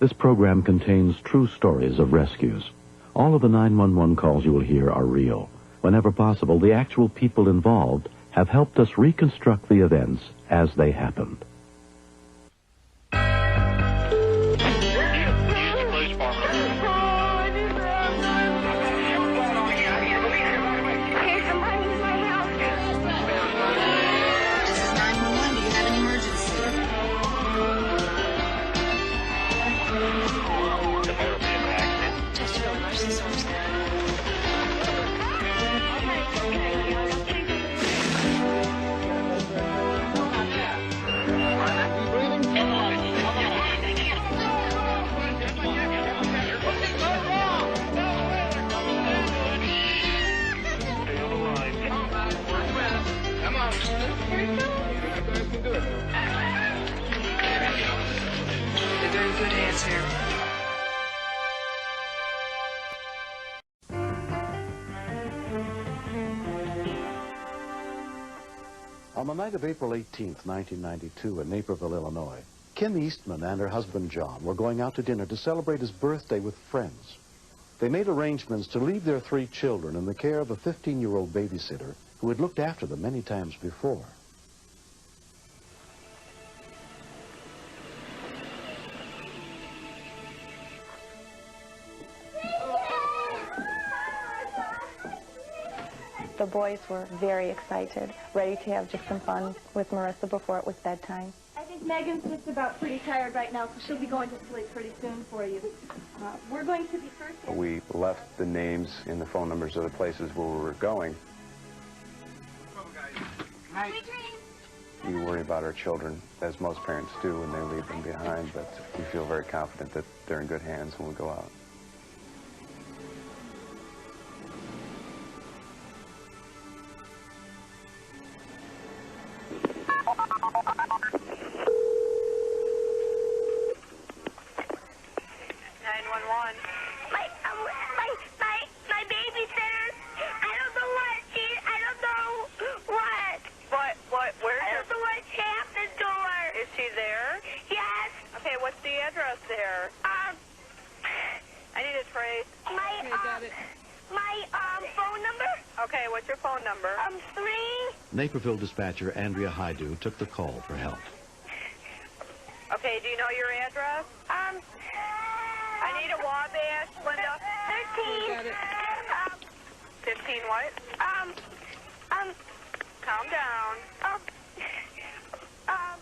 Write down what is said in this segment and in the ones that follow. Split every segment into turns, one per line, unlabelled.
This program contains true stories of rescues. All of the 911 calls you will hear are real. Whenever possible, the actual people involved have helped us reconstruct the events as they happened. On the night of April 18th, 1992, in Naperville, Illinois, Kim Eastman and her husband John were going out to dinner to celebrate his birthday with friends. They made arrangements to leave their 3 children in the care of a 15-year-old babysitter who had looked after them many times before.
The boys were very excited, ready to have just some fun with Marissa before it was bedtime.
I think Megan's just about pretty tired right now, so she'll be going to sleep pretty soon for you. We're going to be first.
We left the names and the phone numbers of the places where we were going. We worry about our children, as most parents do when they leave them behind, but we feel very confident that they're in good hands when we go out.
My babysitter, I don't know what she, I don't know what. Where? I don't know what happened to her.
Is she there?
Yes.
Okay, what's the address there? I need a trace.
My phone number?
Okay, what's your phone number?
3.
Naperville dispatcher Andrea Hydu took the call for help.
Okay, do you know your address? I need a Wabash, Linda.
13.
15 what? Calm down.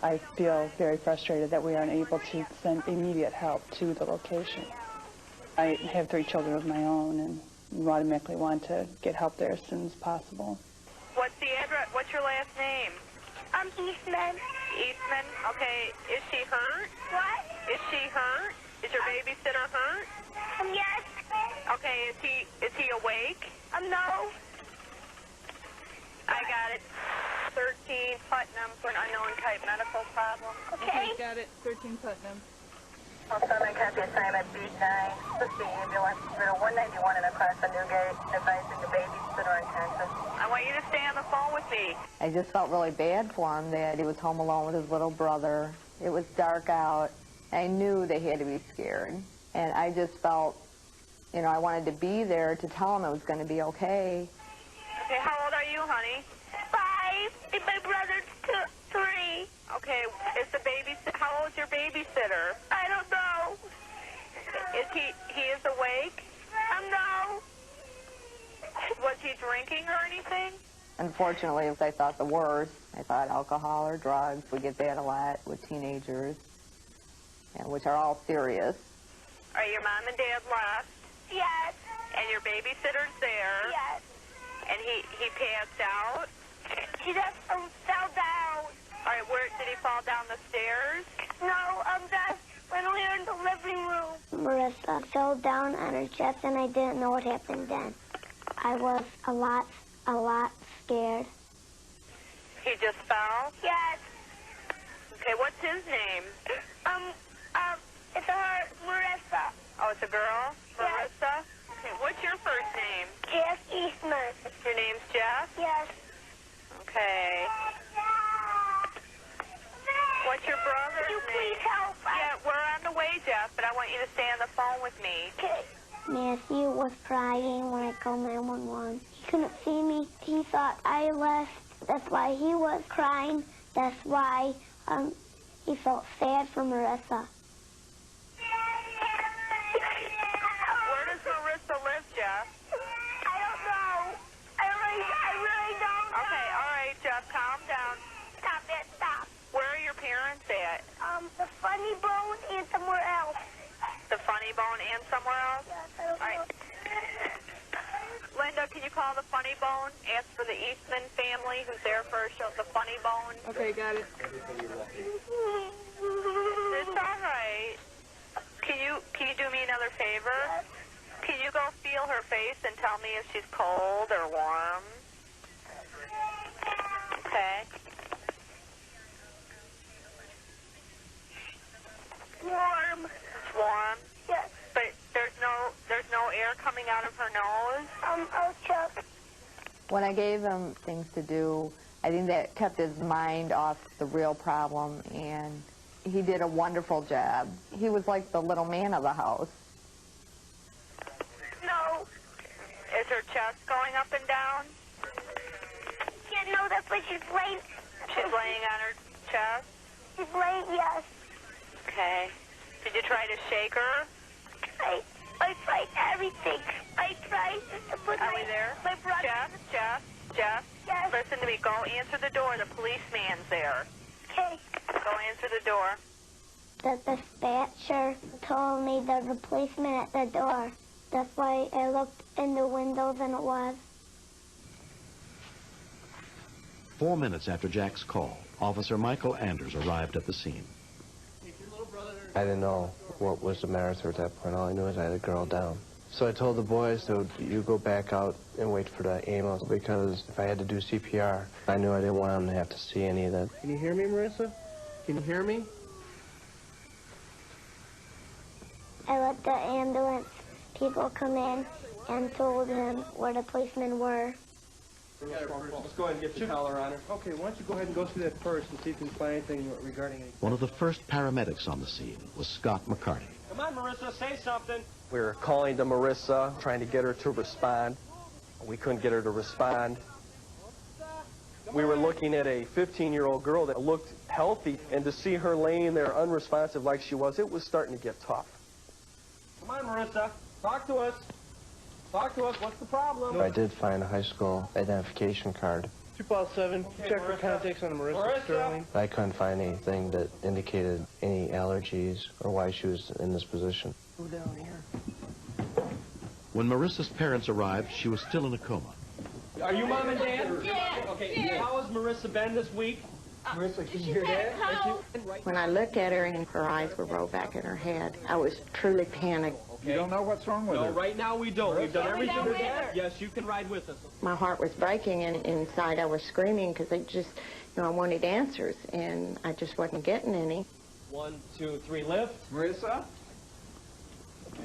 I feel very frustrated that we aren't able to send immediate help to the location. I have 3 children of my own, and you automatically want to get help there as soon as possible.
What's the address? What's your last name?
Eastman.
Eastman. Okay, is she hurt?
What?
Is she hurt? Is your babysitter hurt?
Yes.
Okay, is he awake?
No.
I got it. 13 Putnam for an unknown type medical problem.
Okay.
Got it. 13 Putnam.
Southern copy assignment B9. This is the ambulance. Middle 191 and across the Newgate. Advising the babysitter intensive.
I want you to stay on the phone with me.
I just felt really bad for him that he was home alone with his little brother. It was dark out. I knew they had to be scared. And I just felt, you know, I wanted to be there to tell him it was going to be okay.
Okay, how old are you, honey?
5. And my brother's 3.
Okay, is the how old's your babysitter?
I don't know.
Is he is awake?
No.
Was he drinking or anything?
Unfortunately, I thought the worst. I thought alcohol or drugs. We get that a lot with teenagers, and which are all serious.
All right, your mom and dad left.
Yes.
And your babysitter's there.
Yes.
And he passed out.
He just fell down.
All right, where did he fall down the stairs?
No, just when we were in the living room. Marissa fell down on her chest, and I didn't know what happened then. I was a lot scared.
He just fell?
Yes.
Okay, what's his name?
It's her, Marissa.
Oh, it's a girl?
Yes.
Marissa? Okay, what's your first name?
Jeff Eastman.
Your name's Jeff?
Yes.
Okay. What's your brother's
Could you
name?
please help us?
Yeah, we're on the way, Jeff, but but I want you to stay on the phone with me.
Okay. Matthew was crying when I called 911. He couldn't see me. He thought I left. That's why he was crying. That's why he felt sad for Marissa.
Where does Marissa live, Jeff?
I don't know. I really don't know.
Okay, all right, Jeff, calm down.
Stop it, stop.
Where are your parents at?
The Funny Bone and somewhere else.
The Funny Bone and somewhere else?
Yes, I don't know.
Linda, can you call the Funny Bone? Ask for the Eastman family who's there for the Funny Bone.
Okay, got it.
It's all right. Can you do me another favor?
Yes.
Can you go feel her face and tell me if she's cold or warm? Okay.
Warm.
It's warm.
Yes.
But there's no air coming out of her nose.
I'll check.
When I gave him things to do, I think that kept his mind off the real problem, and he did a wonderful job. He was like the little man of the house.
No.
Is her chest going up and down?
Yeah, no, that's why she's laying.
She's laying on her chest?
She's laying, yes.
Okay. Did you try to shake her?
I tried everything. I tried to put
Are we there?
my brother.
Jeff?
Yes.
Listen to me. Go answer the door. The policeman's there.
Okay.
Go answer the door.
The dispatcher told me there's a policeman at the door. That's why I looked in the windows and it was.
4 minutes after Jack's call, Officer Michael Anders arrived at the scene.
I didn't know what was the matter with her at that point. All I knew is I had a girl down. So I told the boys, so you go back out and wait for the ambulance, because if I had to do CPR, I knew I didn't want them to have to see any of that.
Can you hear me, Marissa? Can you hear me?
I let the ambulance people come in and told him where the policemen were.
Let's go ahead and get the collar on her. Okay, why don't you go ahead and go through that purse and see if you can find anything regarding it.
One of the first paramedics on the scene was Scott McCarty.
Come on, Marissa, say something.
We were calling to Marissa, trying to get her to respond. We couldn't get her to respond. We were looking at a 15-year-old girl that looked healthy, and to see her laying there unresponsive like she was, it was starting to get tough.
Come on, Marissa, talk to us. Talk to us. What's the problem?
I did find a high school identification card.
257. Check for contacts on Marissa Sterling.
I couldn't find anything that indicated any allergies or why she was in this position.
Go down here.
When Marissa's parents arrived, she was still in a coma.
Are you Mom and Dad?
Yeah.
Okay,
Yeah.
how has Marissa been this week? Marissa, can you hear Dad?
When I looked at her and her eyes were rolled back in her head, I was truly panicked.
You don't know what's wrong with her? No, right now we don't. We've done everything we can. Yes, you can ride with us.
My heart was breaking, and inside I was screaming because I wanted answers, and I just wasn't getting any.
1, 2, 3, lift. Marissa?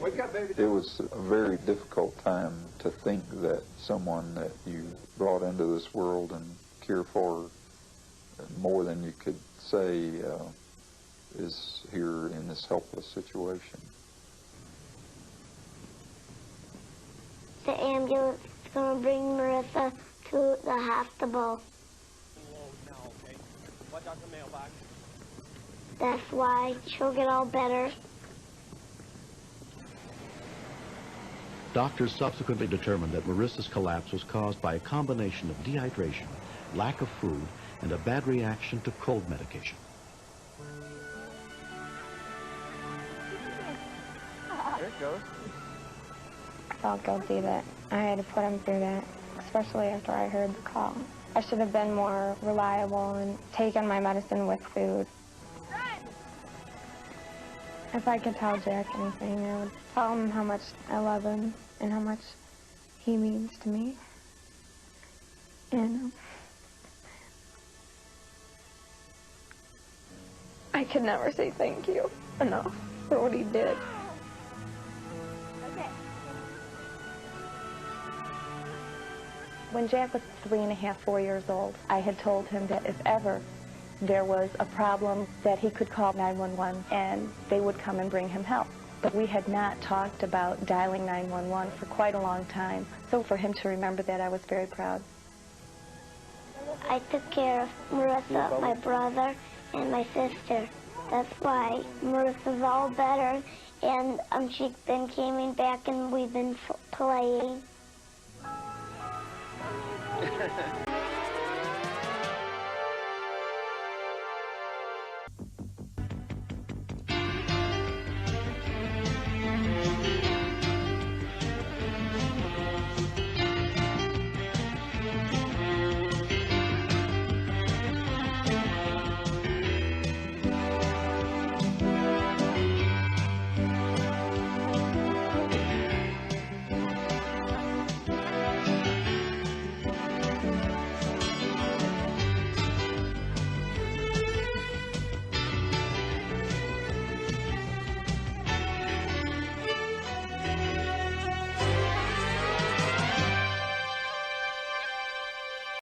Wake up, baby.
It was a very difficult time to think that someone that you brought into this world and care for more than you could say is here in this helpless situation.
The ambulance is going to bring Marissa to the hospital.
Watch out the mailbox.
That's why she'll get all better.
Doctors subsequently determined that Marissa's collapse was caused by a combination of dehydration, lack of food, and a bad reaction to cold medication.
There it goes.
I felt guilty that I had to put him through that, especially after I heard the call. I should have been more reliable and taken my medicine with food. If I could tell Jack anything, I would tell him how much I love him and how much he means to me. And I could never say thank you enough for what he did. When Jack was 3.5, 4 years old, I had told him that if ever there was a problem, that he could call 911 and they would come and bring him help.
But we had not talked about dialing 911 for quite a long time. So for him to remember that, I was very proud.
I took care of Marissa, my brother, and my sister. That's why Marissa's all better, and she's been coming back and we've been playing.